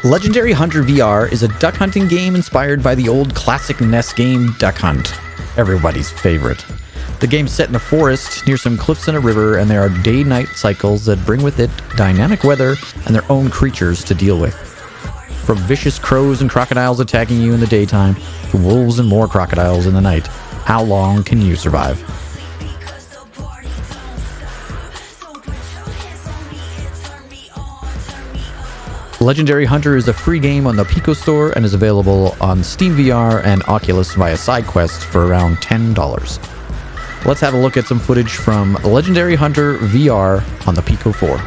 Legendary Hunter VR is a duck hunting game inspired by the old classic NES game Duck Hunt, everybody's favorite. The game's set in a forest near some cliffs and a river, and there are day-night cycles that bring with it dynamic weather and their own creatures to deal with. From vicious crows and crocodiles attacking you in the daytime, to wolves and more crocodiles in the night, how long can you survive? Legendary Hunter is a free game on the Pico store and is available on Steam VR and Oculus via Sidequest for around $10. Let's have a look at some footage from Legendary Hunter VR on the Pico 4.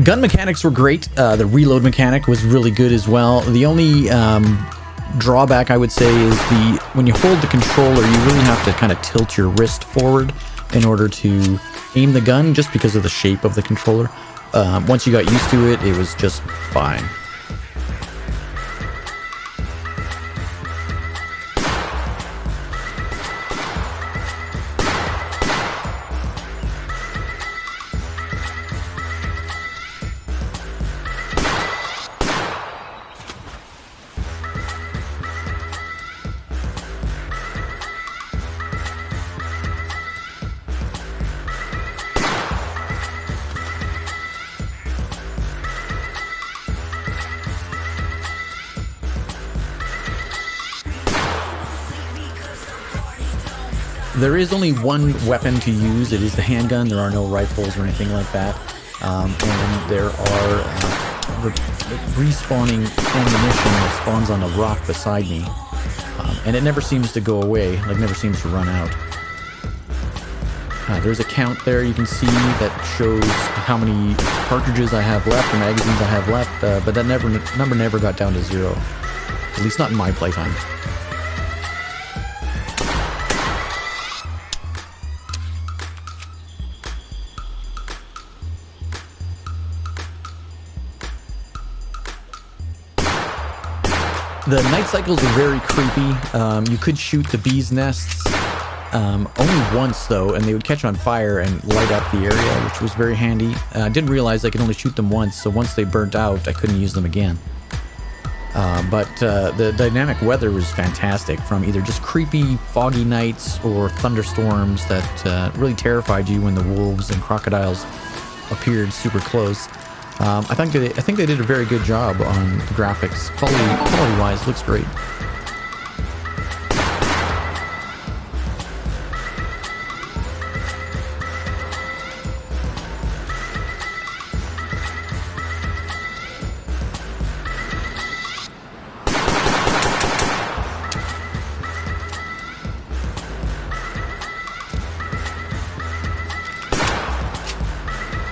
Gun mechanics were great. The reload mechanic was really good as well. The only drawback I would say is when you hold the controller, you really have to kind of tilt your wrist forward in order to aim the gun, just because of the shape of the controller. Once you got used to it, it was just fine. There is only one weapon to use. It is the handgun. There are no rifles or anything like that. And there are respawning ammunition that spawns on a rock beside me. And it never seems to go away, like never seems to run out. There's a count there you can see that shows how many cartridges I have left or magazines I have left, but that number never got down to 0. At least not in my playtime. The night cycles are very creepy. You could shoot the bees' nests only once, though, and they would catch on fire and light up the area, which was very handy. I didn't realize I could only shoot them once, so once they burnt out, I couldn't use them again. But the dynamic weather was fantastic, from either just creepy, foggy nights or thunderstorms that really terrified you when the wolves and crocodiles appeared super close. I think they did a very good job on the graphics. Quality-wise, looks great.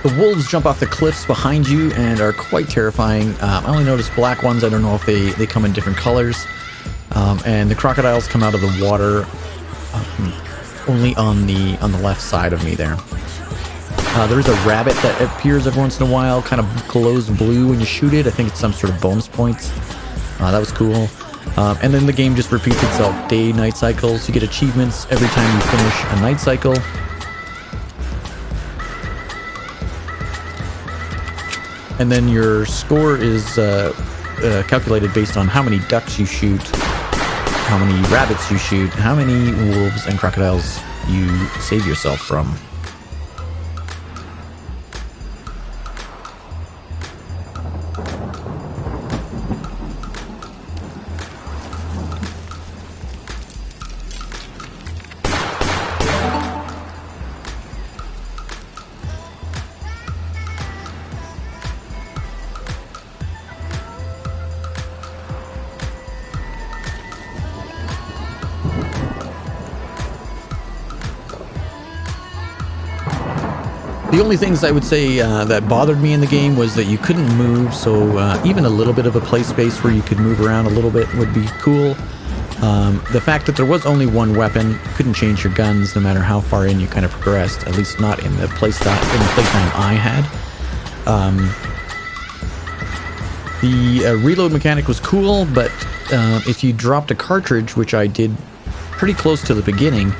The wolves jump off the cliffs behind you and are quite terrifying. I only noticed black ones. I don't know if they come in different colors. And the crocodiles come out of the water only on the left side of me there. There is a rabbit that appears every once in a while, kind of glows blue when you shoot it. I think it's some sort of bonus points. That was cool. And then the game just repeats itself. Day-night cycles. You get achievements every time you finish a night cycle. And then your score is calculated based on how many ducks you shoot, how many rabbits you shoot, how many wolves and crocodiles you save yourself from. The only things I would say that bothered me in the game was that you couldn't move, so even a little bit of a play space where you could move around a little bit would be cool. The fact that there was only one weapon, couldn't change your guns no matter how far in you kind of progressed, at least not in the playtime I had. The reload mechanic was cool, but if you dropped a cartridge, which I did pretty close to the beginning,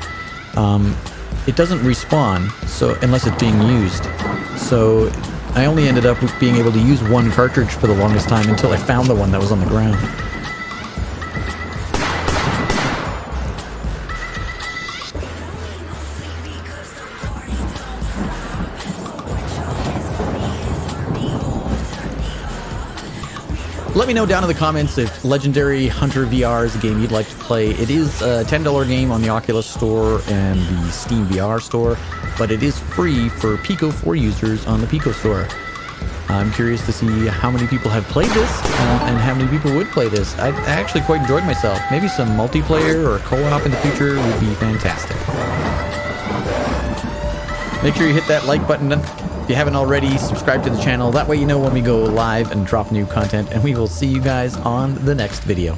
it doesn't respawn, so unless it's being used. So I only ended up being able to use one cartridge for the longest time until I found the one that was on the ground. Let me know down in the comments if Legendary Hunter VR is a game you'd like to play. It is a $10 game on the Oculus Store and the Steam VR Store, but it is free for Pico 4 users on the Pico Store. I'm curious to see how many people have played this and how many people would play this. I actually quite enjoyed myself. Maybe some multiplayer or co-op in the future would be fantastic. Make sure you hit that like button. If you haven't already, subscribe to the channel. That way you know when we go live and drop new content, and we will see you guys on the next video.